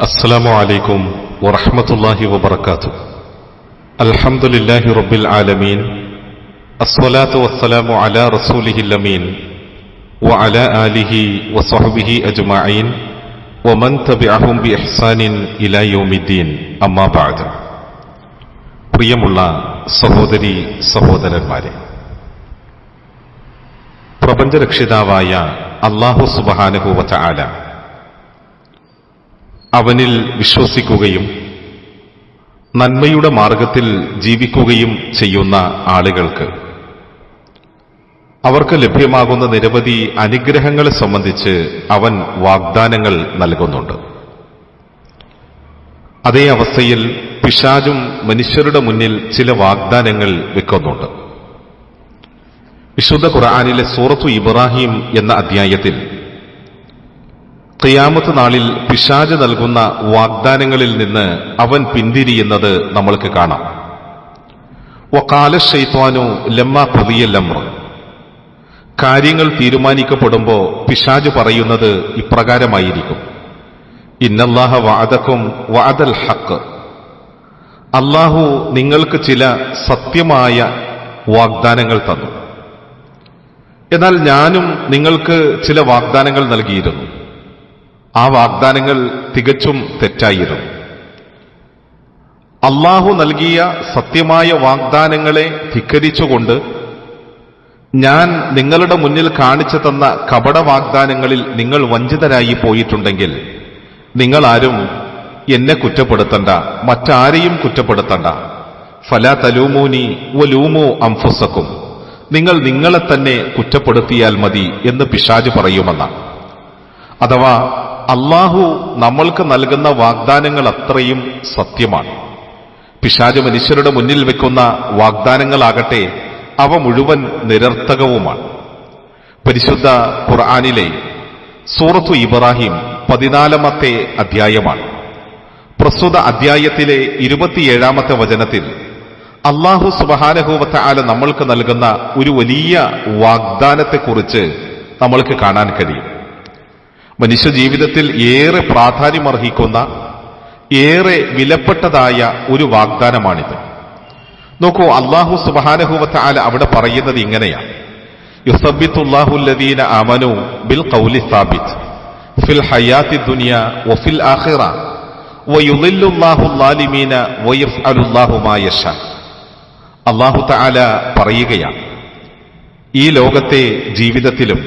السلام عليكم ورحمة الله وبركاته. الحمد لله رب العالمين، الصلاة والسلام على رسوله الأمين وعلى آله وصحبه أجمعين ومن تبعهم بإحسان إلى يوم الدين. أما بعد. പ്രിയമുള്ള സഹോദരി സഹോദരന്മാരെ, പ്രപഞ്ചരക്ഷിതാവായ അല്ലാഹു സുബ്ഹാനഹു വ തആല അവനിൽ വിശ്വസിക്കുകയും നന്മയുടെ മാർഗത്തിൽ ജീവിക്കുകയും ചെയ്യുന്ന ആളുകൾക്ക് അവർക്ക് ലഭ്യമാകുന്ന നിരവധി അനുഗ്രഹങ്ങളെ സംബന്ധിച്ച് അവൻ വാഗ്ദാനങ്ങൾ നൽകുന്നുണ്ട്. അതേ അവസ്ഥയിൽ പിശാചും മനുഷ്യരുടെ മുന്നിൽ ചില വാഗ്ദാനങ്ങൾ വെക്കുന്നുണ്ട്. വിശുദ്ധ ഖുർആനിലെ സൂറത്തു ഇബ്രാഹിം എന്ന അധ്യായത്തിൽ ഖിയാമത്ത് നാളിൽ പിശാച് നൽകുന്ന വാഗ്ദാനങ്ങളിൽ നിന്ന് അവൻ പിന്തിരിയുന്നത് നമ്മൾക്ക് കാണാം. വഖാല ശൈത്വാനു ലമ്മാ ഖുദിയൽ അംർ, കാര്യങ്ങൾ തീരുമാനിക്കപ്പെടുമ്പോൾ പിശാച് പറയുന്നത് ഇപ്രകാരമായിരിക്കും: ഇന്നല്ലാഹ വഅദകും വഅദൽ ഹഖ്, അല്ലാഹു നിങ്ങൾക്ക് ചില സത്യമായ വാഗ്ദാനങ്ങൾ തന്നു, എന്നാൽ ഞാനും നിങ്ങൾക്ക് ചില വാഗ്ദാനങ്ങൾ നൽകിയിരുന്നു. ആ വാഗ്ദാനങ്ങൾ തികച്ചും തെറ്റായിരുന്നു. അല്ലാഹു നൽകിയ സത്യമായ വാഗ്ദാനങ്ങളെ ധിക്കരിച്ചുകൊണ്ട് ഞാൻ നിങ്ങളുടെ മുന്നിൽ കാണിച്ചു തന്ന കപട വാഗ്ദാനങ്ങളിൽ നിങ്ങൾ വഞ്ചിതരായി പോയിട്ടുണ്ടെങ്കിൽ നിങ്ങളാരും എന്നെ കുറ്റപ്പെടുത്തണ്ട, മറ്റാരെയും കുറ്റപ്പെടുത്തണ്ട. ഫലാ തലൂമൂനി വലൂമു അൻഫുസക്കും, നിങ്ങൾ നിങ്ങളെ തന്നെ കുറ്റപ്പെടുത്തിയാൽ മതി എന്ന് പിശാച് പറയുമെന്നാണ്. അഥവാ അല്ലാഹു നമ്മൾക്ക് നൽകുന്ന വാഗ്ദാനങ്ങൾ അത്രയും സത്യമാണ്. പിശാച് മനുഷ്യരുടെ മുന്നിൽ വെക്കുന്ന വാഗ്ദാനങ്ങളാകട്ടെ അവ മുഴുവൻ നിരർത്ഥകവുമാണ്. പരിശുദ്ധ ഖുർആനിലെ സൂറത്തു ഇബ്രാഹിം 14-ാമത്തെ അധ്യായമാണ്. പ്രസ്തുത അധ്യായത്തിലെ 27-ാമത്തെ വചനത്തിൽ അല്ലാഹു സുബ്ഹാനഹു വ തആല നമ്മൾക്ക് നൽകുന്ന ഒരു വലിയ വാഗ്ദാനത്തെക്കുറിച്ച് നമ്മൾക്ക് കാണാൻ കഴിയും. മനുഷ്യ ജീവിതത്തിൽ ഏറെ പ്രാധാന്യമർഹിക്കുന്ന, ഏറെ വിലപ്പെട്ടതായ ഒരു വാഗ്ദാനമാണിത്. നോക്കൂ, അല്ലാഹു സുബ്ഹാനഹു വ തആല അവിടെ പറയുന്നത് ഇങ്ങനെയാണ്: യുസബ്ബിതുല്ലാഹു അല്ലദീന ആമനൂ ബിൽ ഖൗലി സാബിത് ഫിൽ ഹയാത്തി ദുനിയ വഫിൽ ആഖിറ വയുളില്ലുല്ലാഹു ളാലിമീന വയഫ്അലുല്ലാഹു മാ യശാ. അല്ലാഹു തആല പറയുകയാണ്, ഈ ലോകത്തെ ജീവിതത്തിലും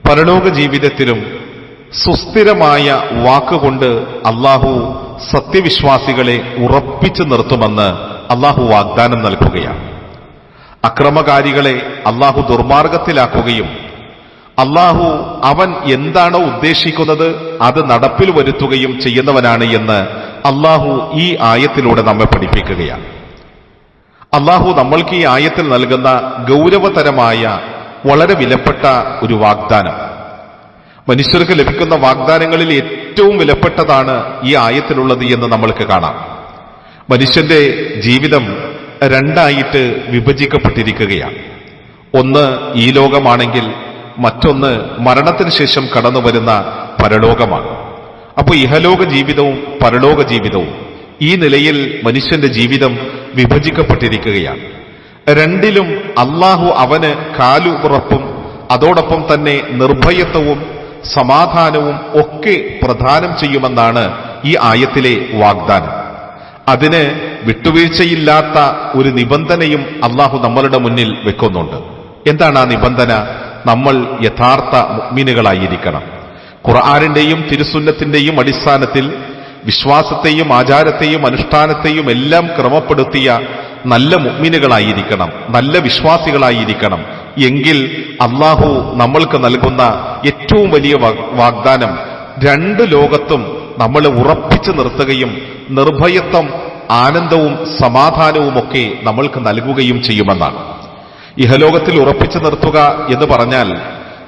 പരലോക ജീവിതത്തിലും സുസ്ഥിരമായ വാക്കുകൊണ്ട് അല്ലാഹു സത്യവിശ്വാസികളെ ഉറപ്പിച്ചു നിർത്തുമെന്ന് അല്ലാഹു വാഗ്ദാനം നൽകുകയാണ്. അക്രമകാരികളെ അല്ലാഹു ദുർമാർഗത്തിലാക്കുകയും അല്ലാഹു അവൻ എന്താണോ ഉദ്ദേശിക്കുന്നത് അത് നടപ്പിൽ വരുത്തുകയും ചെയ്യുന്നവനാണ് എന്ന് അല്ലാഹു ഈ ആയത്തിലൂടെ നമ്മെ പഠിപ്പിക്കുകയാണ്. അല്ലാഹു നമ്മൾക്ക് ഈ ആയത്തിൽ നൽകുന്ന ഗൗരവതരമായ, വളരെ വിലപ്പെട്ട ഒരു വാഗ്ദാനം, മനുഷ്യർക്ക് ലഭിക്കുന്ന വാഗ്ദാനങ്ങളിൽ ഏറ്റവും വിലപ്പെട്ടതാണ് ഈ ആയത്തിലുള്ളത് എന്ന് നമ്മൾക്ക് കാണാം. മനുഷ്യന്റെ ജീവിതം രണ്ടായിട്ട് വിഭജിക്കപ്പെട്ടിരിക്കുകയാണ്. ഒന്ന് ഈ ലോകമാണെങ്കിൽ മറ്റൊന്ന് മരണത്തിന് ശേഷം കടന്നു വരുന്ന പരലോകമാണ്. അപ്പോൾ ഇഹലോക ജീവിതവും പരലോക ജീവിതവും ഈ നിലയിൽ മനുഷ്യന്റെ ജീവിതം വിഭജിക്കപ്പെട്ടിരിക്കുകയാണ്. രണ്ടിലും അല്ലാഹു അവന് കാലുറപ്പും അതോടൊപ്പം തന്നെ നിർഭയത്വവും സമാധാനവും ഒക്കെ പ്രദാനം ചെയ്യുമെന്നാണ് ഈ ആയത്തിലെ വാഗ്ദാനം. അതിന് വിട്ടുവീഴ്ചയില്ലാത്ത ഒരു നിബന്ധനയും അല്ലാഹു നമ്മളുടെ മുന്നിൽ വെക്കുന്നുണ്ട്. എന്താണ് ആ നിബന്ധന? നമ്മൾ യഥാർത്ഥ മുഅ്മിനുകളായിരിക്കണം. ഖുർആനിന്റെയും തിരുസുന്നത്തിന്റെയും അടിസ്ഥാനത്തിൽ വിശ്വാസത്തെയും ആചാരത്തെയും അനുഷ്ഠാനത്തെയും എല്ലാം ക്രമപ്പെടുത്തിയ നല്ല മുഅ്മിനുകളായിരിക്കണം, നല്ല വിശ്വാസികളായിരിക്കണം. എങ്കിൽ അല്ലാഹു നമ്മൾക്ക് നൽകുന്ന ഏറ്റവും വലിയ വാഗ്ദാനം രണ്ട് ലോകത്തും നമ്മളെ ഉറപ്പിച്ചു നിർത്തുകയും നിർഭയത്വം, ആനന്ദവും സമാധാനവുമൊക്കെ നമ്മൾക്ക് നൽകുകയും ചെയ്യുമെന്നാണ്. ഇഹലോകത്തിൽ ഉറപ്പിച്ചു നിർത്തുക എന്ന് പറഞ്ഞാൽ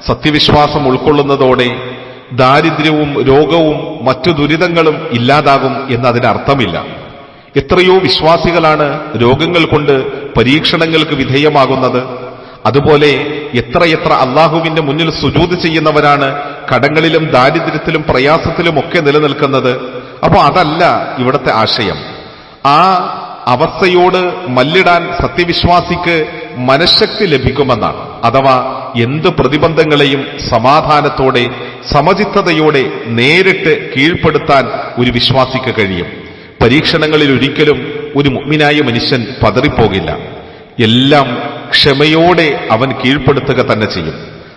സത്യവിശ്വാസം ഉൾക്കൊള്ളുന്നതോടെ ദാരിദ്ര്യവും രോഗവും മറ്റു ദുരിതങ്ങളും ഇല്ലാതാകും എന്നതിനർത്ഥമില്ല. എത്രയോ വിശ്വാസികളാണ് രോഗങ്ങൾ കൊണ്ട് പരീക്ഷണങ്ങൾക്ക് വിധേയമാകുന്നത്. അതുപോലെ എത്രയെത്ര അള്ളാഹുവിന്റെ മുന്നിൽ സുജൂദ് ചെയ്യുന്നവരാണ് കടങ്ങളിലും ദാരിദ്ര്യത്തിലും പ്രയാസത്തിലും ഒക്കെ നിലനിൽക്കുന്നത്. അപ്പോ അതല്ല ഇവിടുത്തെ ആശയം. ആ അവസ്ഥയോട് മല്ലിടാൻ സത്യവിശ്വാസിക്ക് മനഃശക്തി ലഭിക്കുമെന്നാണ്. അഥവാ എന്ത് പ്രതിബന്ധങ്ങളെയും സമാധാനത്തോടെ സമചിത്തതയോടെ നേരിട്ട് കീഴ്പ്പെടുത്താൻ ഒരു വിശ്വാസിക്ക് കഴിയും. പരീക്ഷണങ്ങളിൽ ഒരിക്കലും ഒരു മുഅ്മിനായ മനുഷ്യൻ പതറിപ്പോകില്ല. എല്ലാം ക്ഷമയോടെ അവൻ കീഴ്പ്പെടുത്തുക തന്നെ ചെയ്യും.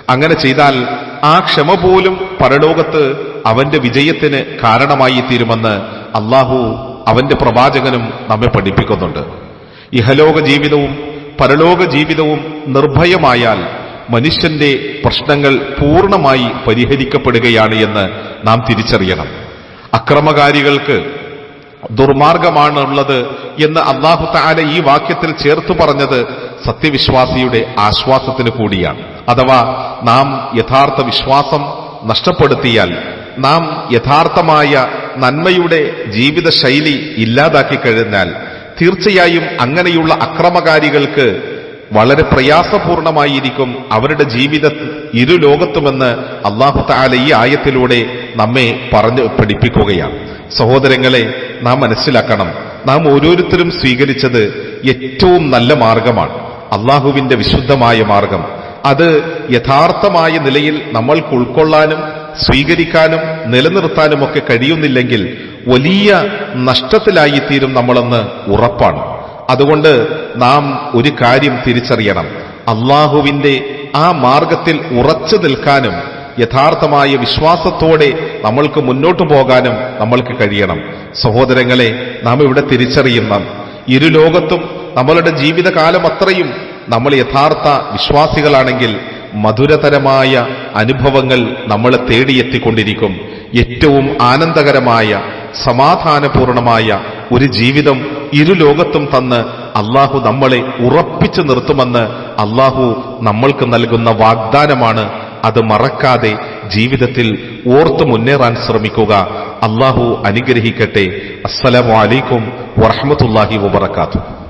അങ്ങനെ ചെയ്താൽ ആ ക്ഷമ പോലും പരലോകത്ത് അവന്റെ വിജയത്തിന് കാരണമായി തീരുമെന്ന് അള്ളാഹു അവന്റെ പ്രവാചകനും നമ്മെ പഠിപ്പിക്കുന്നുണ്ട്. ഇഹലോക ജീവിതവും പരലോക ജീവിതവും നിർഭയമായാൽ മനുഷ്യന്റെ പ്രശ്നങ്ങൾ പൂർണ്ണമായി പരിഹരിക്കപ്പെടുകയാണ് എന്ന് നാം തിരിച്ചറിയണം. അക്രമകാരികൾക്ക് ദുർമാർഗമാണുള്ളത് എന്ന് അല്ലാഹു തആല ഈ വാക്യത്തിൽ ചേർത്തു പറഞ്ഞത് സത്യവിശ്വാസിയുടെ ആശ്വാസത്തിന് കൂടിയാണ്. അഥവാ നാം യഥാർത്ഥ വിശ്വാസം നഷ്ടപ്പെടുത്തിയാൽ, നാം യഥാർത്ഥമായ നന്മയുടെ ജീവിത ശൈലി ഇല്ലാതാക്കി കഴിഞ്ഞാൽ തീർച്ചയായും അങ്ങനെയുള്ള അക്രമകാരികൾക്ക് വളരെ പ്രയാസപൂർണമായിരിക്കും അവരുടെ ജീവിത ഇരുലോകത്തുമെന്ന് അല്ലാഹു തആല ഈ ആയത്തിലൂടെ നമ്മെ പറഞ്ഞു പഠിപ്പിക്കുകയാണ്. സഹോദരങ്ങളെ, നാം മനസ്സിലാക്കണം, നാം ഓരോരുത്തരും സ്വീകരിച്ചത് ഏറ്റവും നല്ല മാർഗമാണ്, അള്ളാഹുവിന്റെ വിശുദ്ധമായ മാർഗം. അത് യഥാർത്ഥമായ നിലയിൽ നമ്മൾക്ക് ഉൾക്കൊള്ളാനും സ്വീകരിക്കാനും നിലനിർത്താനുമൊക്കെ കഴിയുന്നില്ലെങ്കിൽ വലിയ നഷ്ടത്തിലായിത്തീരും നമ്മളെന്ന് ഉറപ്പാണ്. അതുകൊണ്ട് നാം ഒരു കാര്യം തിരിച്ചറിയണം, അള്ളാഹുവിന്റെ ആ മാർഗത്തിൽ ഉറച്ചു നിൽക്കാനും യഥാർത്ഥമായ വിശ്വാസത്തോടെ നമ്മൾക്ക് മുന്നോട്ടു പോകാനും നമ്മൾക്ക് കഴിയണം. സഹോദരങ്ങളെ, നാം ഇവിടെ തിരിച്ചറിയുന്ന ഇരുലോകത്തും നമ്മളുടെ ജീവിതകാലം അത്രയും നമ്മൾ യഥാർത്ഥ വിശ്വാസികളാണെങ്കിൽ മധുരതരമായ അനുഭവങ്ങൾ നമ്മളെ തേടിയെത്തിക്കൊണ്ടിരിക്കും. ഏറ്റവും ആനന്ദകരമായ സമാധാനപൂർണമായ ഒരു ജീവിതം ഇരുലോകത്തും തന്ന് അള്ളാഹു നമ്മളെ ഉറപ്പിച്ചു നിർത്തുമെന്ന് അള്ളാഹു നമ്മൾക്ക് നൽകുന്ന വാഗ്ദാനമാണ്. അത് മറക്കാതെ ജീവിതത്തിൽ ഓർത്തു മുന്നേറാൻ ശ്രമിക്കുക. അള്ളാഹു അനുഗ്രഹിക്കട്ടെ. അസ്സലാമു അലൈക്കും വറഹ്മത്തുള്ളാഹി വബറകാതുഹു.